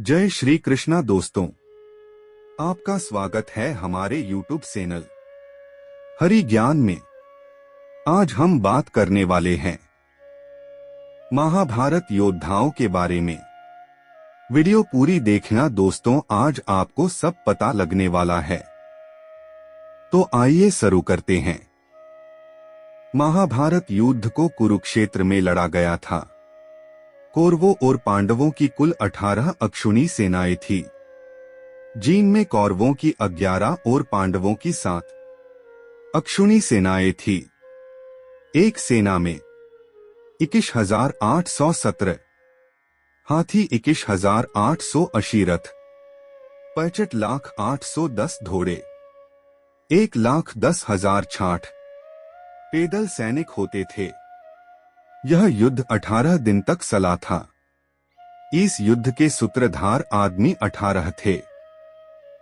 जय श्री कृष्णा दोस्तों, आपका स्वागत है हमारे YouTube चैनल हरि ज्ञान में। आज हम बात करने वाले हैं महाभारत योद्धाओं के बारे में। वीडियो पूरी देखना दोस्तों, आज आपको सब पता लगने वाला है। तो आइए शुरू करते हैं। महाभारत युद्ध को कुरुक्षेत्र में लड़ा गया था। कौरवों और पांडवों की कुल 18 अक्षुणी सेनाएं थी, जिनमें कौरवों की 11 और पांडवों की 7 अक्षुणी सेनाएं थी। एक सेना में 21,817 हाथी, 21,880 रथ, 65,810 घोड़े, 1,10,000 छाठ पैदल सैनिक होते थे। यह युद्ध 18 दिन तक चला था। इस युद्ध के सूत्रधार आदमी 18 थे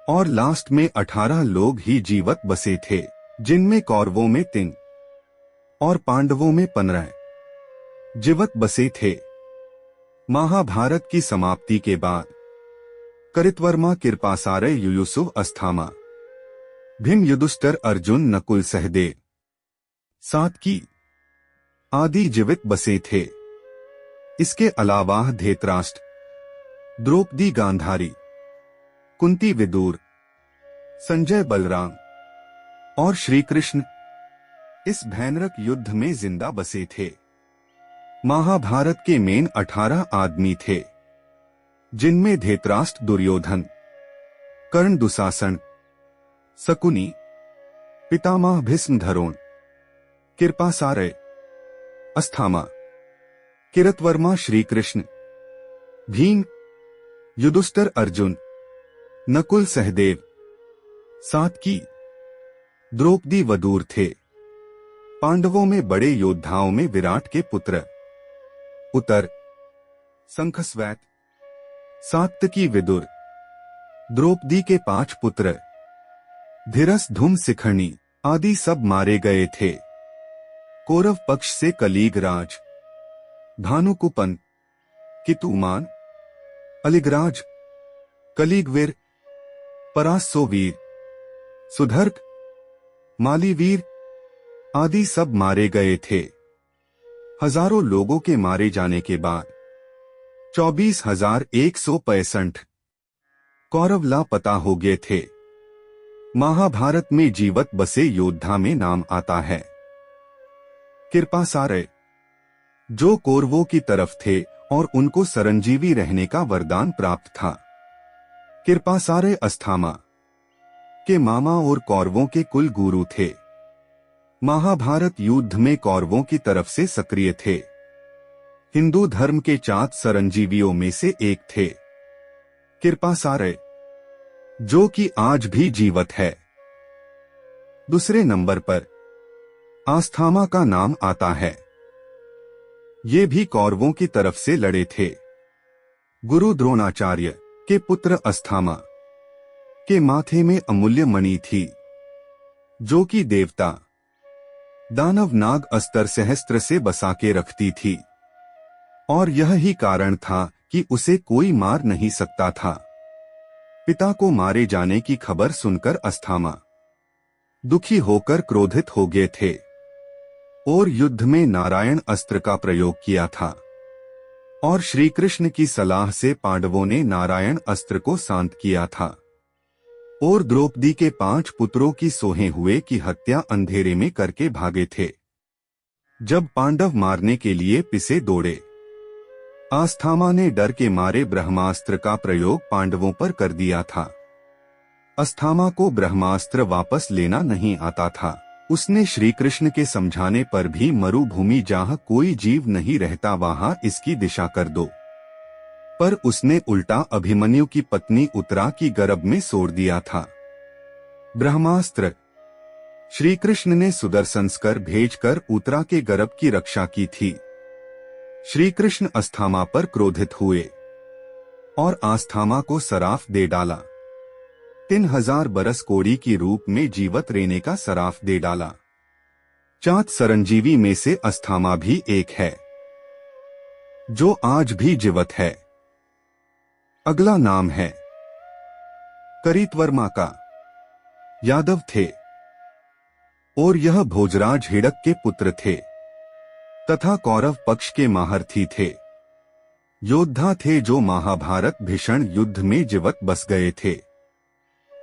और लास्ट में 18 लोग ही जीवित बचे थे, जिनमें कौरवों में 3 और पांडवों में 15 जीवित बचे थे। महाभारत की समाप्ति के बाद कृतवर्मा, कृपाचार्य, युयुत्सु, अस्थामा, भीम, युधिष्ठिर, अर्जुन, नकुल, सहदेव, सात्यकी आदि जीवित बचे थे। इसके अलावा धृतराष्ट्र, द्रौपदी, गांधारी, कुंती, विदुर, संजय, बलराम और श्री कृष्ण इस भयानक युद्ध में जिंदा बचे थे। महाभारत के मेन 18 आदमी थे, जिनमें धृतराष्ट्र, दुर्योधन, कर्ण, दुशासन, शकुनी, पितामह भीष्म, द्रोण, कृपाचार्य, अस्थामा, कृतवर्मा, श्री कृष्ण, भीम, युधिष्ठिर, अर्जुन, नकुल, सहदेव, सात्यकी, द्रौपदी, विदुर थे। पांडवों में बड़े योद्धाओं में विराट के पुत्र उत्तर, शंखस्वैत, सात्यकी, विदुर, द्रौपदी के 5 पुत्र धीरस, धूम, शिखंडी आदि सब मारे गए थे। कौरव पक्ष से कलीग राज, भानुकुपन, कितुमान, अलिगराज, कलीगवीर, परासोवीर, सुधर्क, मालीवीर आदि सब मारे गए थे। हजारों लोगों के मारे जाने के बाद 24,165 कौरव लापता हो गए थे। महाभारत में जीवित बसे योद्धा में नाम आता है कृपाचार्य, जो कौरवों की तरफ थे और उनको चिरंजीवी रहने का वरदान प्राप्त था। कृपाचार्य अस्थामा के मामा और कौरवों के कुल गुरु थे। महाभारत युद्ध में कौरवों की तरफ से सक्रिय थे। हिंदू धर्म के 4 चिरंजीवियों में से एक थे कृपाचार्य, जो कि आज भी जीवित है। दूसरे नंबर पर अस्थामा का नाम आता है। ये भी कौरवों की तरफ से लड़े थे। गुरु द्रोणाचार्य के पुत्र अस्थामा के माथे में अमूल्य मणि थी, जो कि देवता दानव नाग अस्त्र सहस्त्र से बसा के रखती थी, और यह ही कारण था कि उसे कोई मार नहीं सकता था। पिता को मारे जाने की खबर सुनकर अस्थामा दुखी होकर क्रोधित हो गए थे और युद्ध में नारायण अस्त्र का प्रयोग किया था। और श्री कृष्ण की सलाह से पांडवों ने नारायण अस्त्र को शांत किया था और द्रौपदी के 5 पुत्रों की सोहे हुए की हत्या अंधेरे में करके भागे थे। जब पांडव मारने के लिए पीछे दौड़े, अस्थामा ने डर के मारे ब्रह्मास्त्र का प्रयोग पांडवों पर कर दिया था। अस्थामा को ब्रह्मास्त्र वापस लेना नहीं आता था। उसने श्री कृष्ण के समझाने पर भी मरुभूमि जहां कोई जीव नहीं रहता वहां इसकी दिशा कर दो, पर उसने उल्टा अभिमन्यु की पत्नी उत्तरा की गर्भ में सोड़ दिया था। ब्रह्मास्त्र श्री कृष्ण ने सुदर्शनस्कर भेजकर उत्तरा के गर्भ की रक्षा की थी। श्री कृष्ण अस्थामा पर क्रोधित हुए और अस्थामा को सराफ दे डाला। 3000 बरस कोड़ी की रूप में जीवित रहने का सराफ दे डाला। 4 चिरंजीवी में से अस्थामा भी एक है, जो आज भी जीवित है। अगला नाम है करितवर्मा का। यादव थे और यह भोजराज हिड़क के पुत्र थे तथा कौरव पक्ष के महारथी थे। योद्धा थे जो महाभारत भीषण युद्ध में जीवित बस गए थे।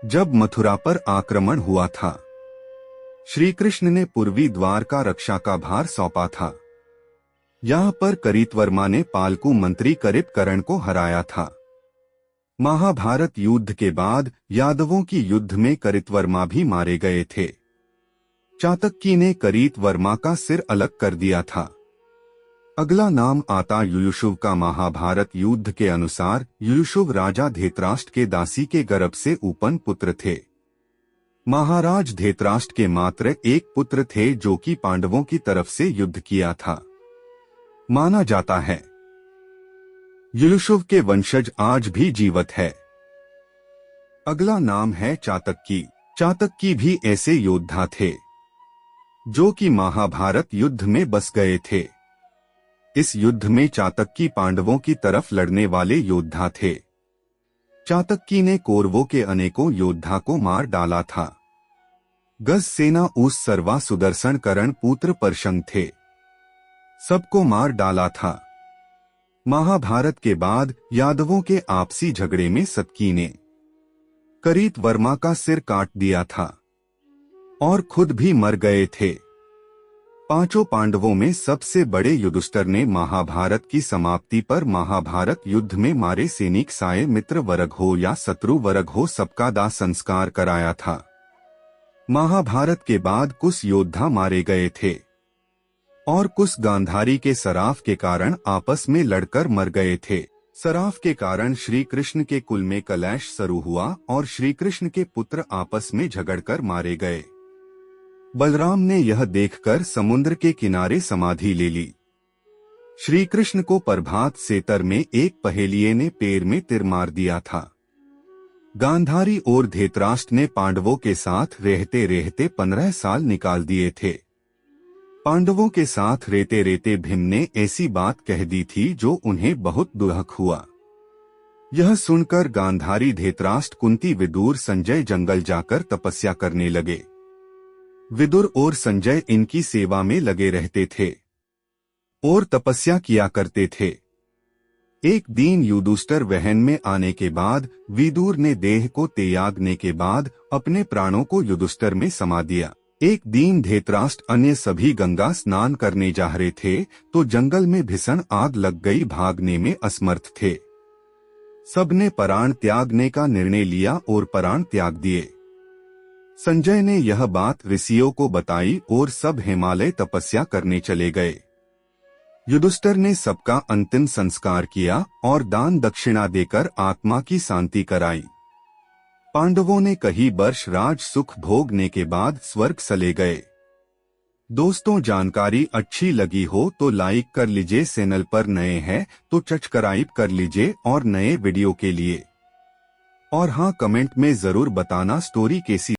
जब मथुरा पर आक्रमण हुआ था, श्री कृष्ण ने पूर्वी द्वार का रक्षा का भार सौंपा था। यहाँ पर करितवर्मा ने पालकू मंत्री करितकर्ण को हराया था। महाभारत युद्ध के बाद यादवों की युद्ध में करितवर्मा भी मारे गए थे। चातकी ने करितवर्मा का सिर अलग कर दिया था। अगला नाम आता युयुषुव का। महाभारत युद्ध के अनुसार युयुषुव राजा धृतराष्ट्र के दासी के गर्भ से उत्पन्न पुत्र थे। महाराज धृतराष्ट्र के मात्र एक पुत्र थे जो कि पांडवों की तरफ से युद्ध किया था। माना जाता है युयुषुव के वंशज आज भी जीवित है। अगला नाम है चातकी। चातकी भी ऐसे योद्धा थे जो कि महाभारत युद्ध में बस गए थे। इस युद्ध में चातकी पांडवों की तरफ लड़ने वाले योद्धा थे। चातकी ने कौरवों के अनेकों योद्धा को मार डाला था। गज सेना उस सर्वा सुदर्शन करण पुत्र परशंग थे, सबको मार डाला था। महाभारत के बाद यादवों के आपसी झगड़े में सतकी ने करितवर्मा का सिर काट दिया था और खुद भी मर गए थे। पांचों पांडवों में सबसे बड़े युधिष्ठिर ने महाभारत की समाप्ति पर महाभारत युद्ध में मारे सैनिक साये मित्र वर्ग हो या शत्रु वर्ग हो सबका दाह संस्कार कराया था। महाभारत के बाद कुछ योद्धा मारे गए थे और कुछ गांधारी के सराफ के कारण आपस में लड़कर मर गए थे। सराफ के कारण श्री कृष्ण के कुल में कलह शुरू हुआ और श्री कृष्ण के पुत्र आपस में झगड़कर मारे गए। बलराम ने यह देखकर समुद्र के किनारे समाधि ले ली। श्री कृष्ण को प्रभात सेतर में एक पहेलिये ने पैर में तीर मार दिया था। गांधारी और धृतराष्ट्र ने पांडवों के साथ रहते रहते 15 साल निकाल दिए थे। पांडवों के साथ रहते रहते भीम ने ऐसी बात कह दी थी जो उन्हें बहुत दुख हुआ। यह सुनकर गांधारी धृतराष्ट्र कुंती विदुर संजय जंगल जाकर तपस्या करने लगे। विदुर और संजय इनकी सेवा में लगे रहते थे और तपस्या किया करते थे। एक दिन युधिष्ठिर वहन में आने के बाद विदुर ने देह को त्यागने के बाद अपने प्राणों को युधिष्ठिर में समा दिया। एक दिन धृतराष्ट्र अन्य सभी गंगा स्नान करने जा रहे थे तो जंगल में भीषण आग लग गई। भागने में असमर्थ थे। सबने प्राण त्यागने का निर्णय लिया और प्राण त्याग दिए। संजय ने यह बात ऋषियों को बताई और सब हिमालय तपस्या करने चले गए। युधिष्ठिर ने सबका अंतिम संस्कार किया और दान दक्षिणा देकर आत्मा की शांति कराई। पांडवों ने कई वर्ष राज सुख भोगने के बाद स्वर्ग चले गए। दोस्तों, जानकारी अच्छी लगी हो तो लाइक कर लीजिए। चैनल पर नए हैं तो सब्सक्राइब कर लीजिए और नए वीडियो के लिए। और हाँ, कमेंट में जरूर बताना स्टोरी कैसी